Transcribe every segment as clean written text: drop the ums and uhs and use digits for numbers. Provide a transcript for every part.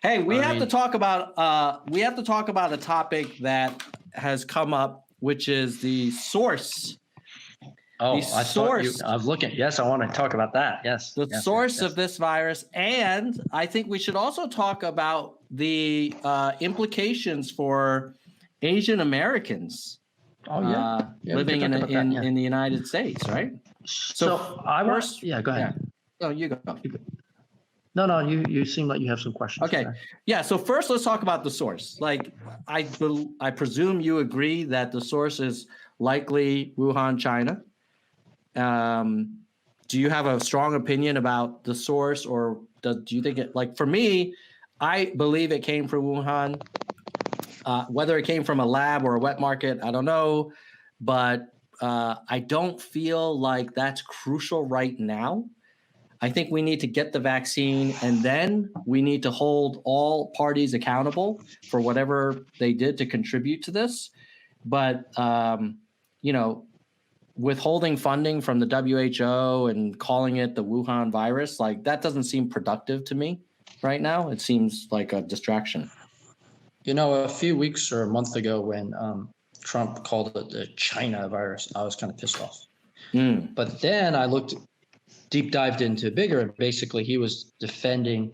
Hey, we have to talk about a topic that has come up, which is the source. Oh, I was looking. Yes, I want to talk about that. Yes. The source of this virus. And I think we should also talk about the implications for Asian Americans living in the United States, right? So go ahead. No, you go. No, you seem like you have some questions. Okay. Yeah. So first, let's talk about the source. Like, I presume you agree that the source is likely Wuhan, China. Do you have a strong opinion about the source, or do you think it, like, for me, I believe it came from Wuhan. Whether it came from a lab or a wet market, I don't know, but I don't feel like that's crucial right now. I think we need to get the vaccine, and then we need to hold all parties accountable for whatever they did to contribute to this. But, withholding funding from the WHO and calling it the Wuhan virus, like, that doesn't seem productive to me right now. It seems like a distraction. A few weeks or a month ago when Trump called it the China virus, I was kind of pissed off. But then I deep dived into bigger, and basically he was defending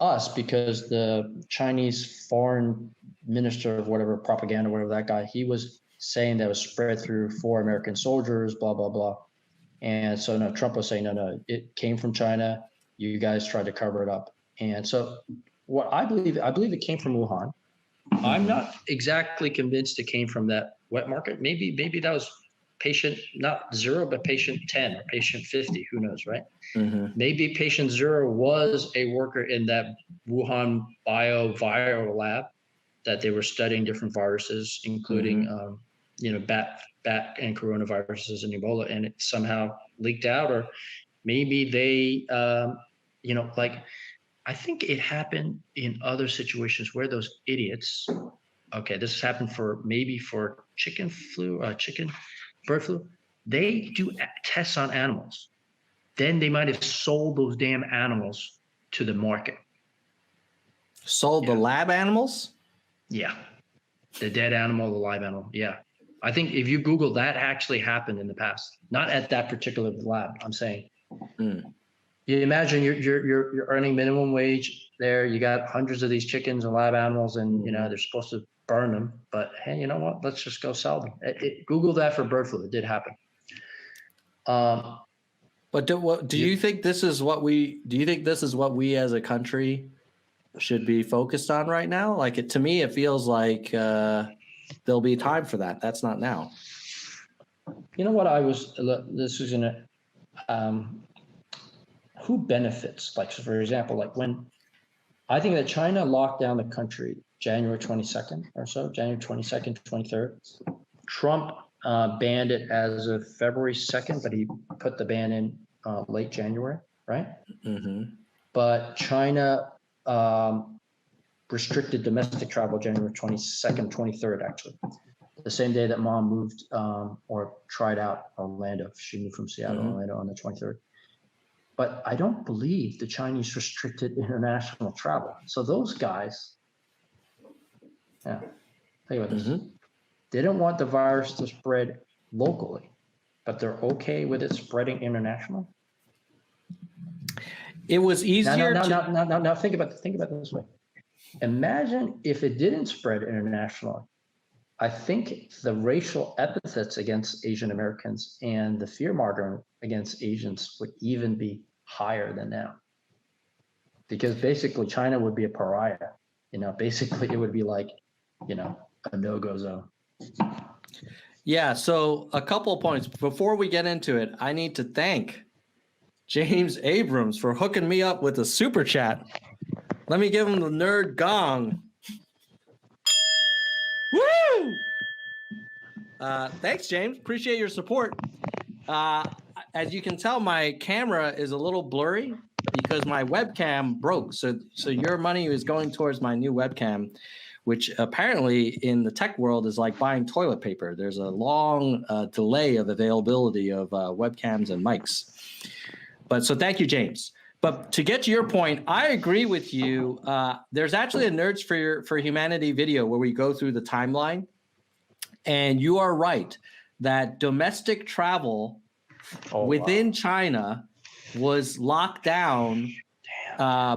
us because the Chinese foreign minister of whatever, propaganda, whatever that guy, he was saying that was spread through 4 American soldiers, blah, blah, blah. And so no, Trump was saying, no, it came from China. You guys tried to cover it up. And so what I believe it came from Wuhan. I'm not exactly convinced it came from that wet market. Maybe that was patient, not 0, but patient 10 or patient 50, who knows, right? Mm-hmm. Maybe patient 0 was a worker in that Wuhan bioviral lab that they were studying different viruses, including, bat and coronaviruses and Ebola, and it somehow leaked out. Or maybe they, I think it happened in other situations where those idiots, this has happened for bird flu, they do tests on animals. Then they might have sold those damn animals to the market. Sold the lab animals? Yeah. The dead animal, the live animal. Yeah. I think if you Google, that actually happened in the past. Not at that particular lab, I'm saying. You imagine you're earning minimum wage there. You got hundreds of these chickens and lab animals, and they're supposed to burn them. But hey, you know what? Let's just go sell them. Google that for bird flu. It did happen. But do you think this is what we as a country should be focused on right now? Like, to me, it feels like there'll be time for that. That's not now. You know what? This was in a. Who benefits? Like, so for example, like when I think that China locked down the country January 22nd or so, January 22nd, 23rd. Trump banned it as of February 2nd, but he put the ban in late January, right? Mm-hmm. But China restricted domestic travel January 22nd, 23rd, actually. The same day that Mom moved or tried out Orlando. She moved from Seattle to Orlando on the 23rd. But I don't believe the Chinese restricted international travel. So those guys, think about this. They don't want the virus to spread locally, but they're okay with it spreading internationally. It was easier. Now think about it this way. Imagine if it didn't spread internationally. I think the racial epithets against Asian Americans and the fear-mongering against Asians would even be higher than now. Because basically China would be a pariah. Basically it would be like, a no-go zone. Yeah, so a couple of points. Before we get into it, I need to thank James Abrams for hooking me up with a super chat. Let me give him the nerd gong. Woo! Thanks, James. Appreciate your support. As you can tell, my camera is a little blurry because my webcam broke. So your money is going towards my new webcam, which apparently in the tech world is like buying toilet paper. There's a long delay of availability of webcams and mics. But so thank you, James. But to get to your point, I agree with you. There's actually a Nerds for Humanity video where we go through the timeline. And you are right that domestic travel within China was locked down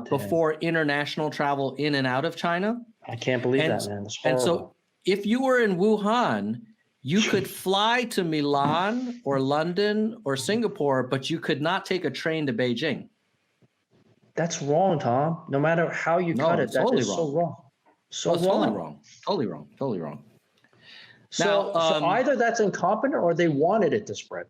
before international travel in and out of China. I can't believe that, man. It's horrible. And so if you were in Wuhan, you could fly to Milan or London or Singapore, but you could not take a train to Beijing. That's wrong, Tom. No matter how you cut it, that is so wrong. Totally wrong. Totally wrong. So, so either that's incompetent or they wanted it to spread.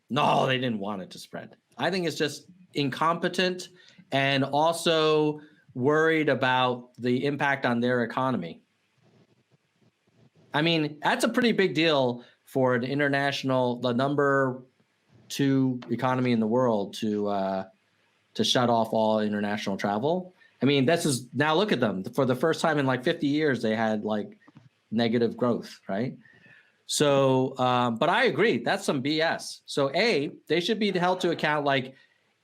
No, they didn't want it to spread. I think it's just incompetent and also worried about the impact on their economy. I mean, that's a pretty big deal for the number 2 economy in the world to shut off all international travel. I mean, now look at them. For the first time in like 50 years, they had like negative growth, right? So, but I agree, that's some BS. So they should be held to account. Like,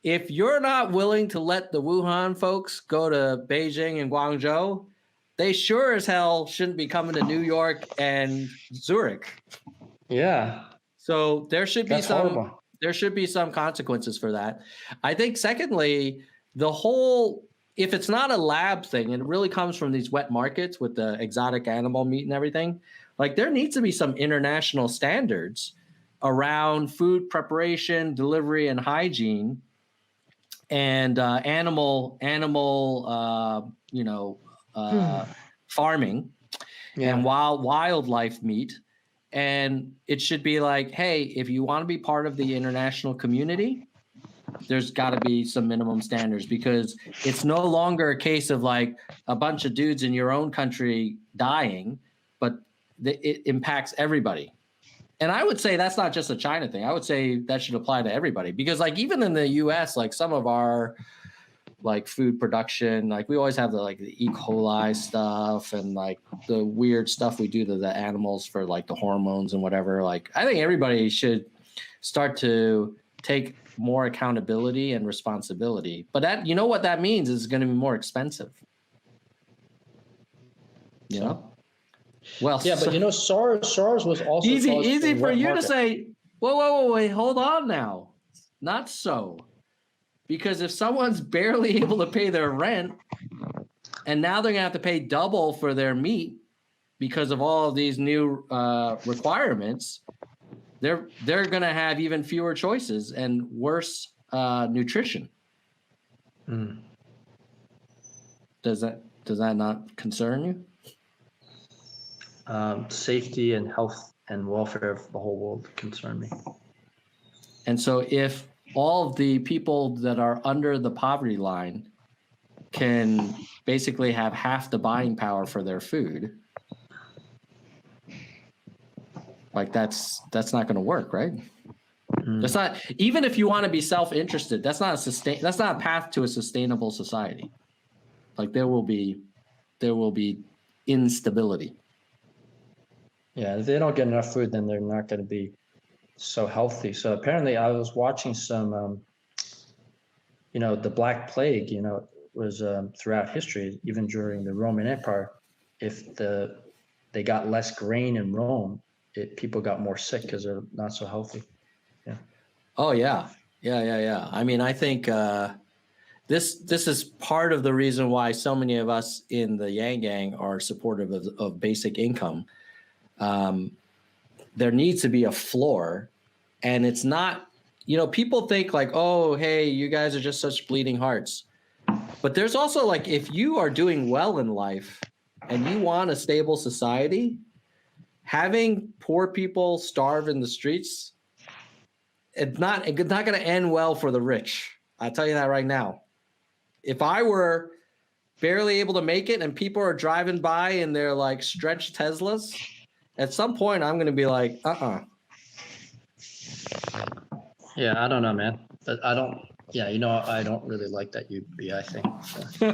if you're not willing to let the Wuhan folks go to Beijing and Guangzhou, they sure as hell shouldn't be coming to New York and Zurich. Yeah. So there should be some consequences for that. I think secondly, if it's not a lab thing, and it really comes from these wet markets with the exotic animal meat and everything, like there needs to be some international standards around food preparation, delivery, and hygiene, and farming and wildlife meat. And it should be like, hey, if you want to be part of the international community, there's got to be some minimum standards, because it's no longer a case of like a bunch of dudes in your own country dying, but it impacts everybody. And I would say that's not just a China thing. I would say that should apply to everybody, because like even in the US, like some of our like food production, like we always have the E. coli stuff and like the weird stuff we do to the animals for like the hormones and whatever. Like I think everybody should start to take more accountability and responsibility. But that, you know what that means, is going to be more expensive. You know? Well, yeah, but SARS was also easy for you to say, whoa, wait, hold on now. Not so. Because if someone's barely able to pay their rent, and now they're going to have to pay double for their meat because of all of these new requirements, they're going to have even fewer choices and worse nutrition. Mm. Does that not concern you? Safety and health and welfare of the whole world concern me. And so if all of the people that are under the poverty line can basically have half the buying power for their food, like that's not going to work, right? Mm. That's not, even if you want to be self-interested, that's not a path to a sustainable society. Like there will be instability. Yeah, if they don't get enough food, then they're not going to be so healthy. So apparently I was watching some, the Black Plague, was throughout history, even during the Roman Empire. If they got less grain in Rome, people got more sick because they're not so healthy. Yeah. Oh, yeah. Yeah. I mean, I think this is part of the reason why so many of us in the Yang Gang are supportive of basic income. There needs to be a floor, and it's not, people think like, oh, hey, you guys are just such bleeding hearts. But there's also like, if you are doing well in life and you want a stable society, having poor people starve in the streets, it's not going to end well for the rich. I'll tell you that right now. If I were barely able to make it and people are driving by in their like stretched Teslas, at some point I'm going to be like, Yeah, I don't know, man. But I don't really like that UB, I think. So.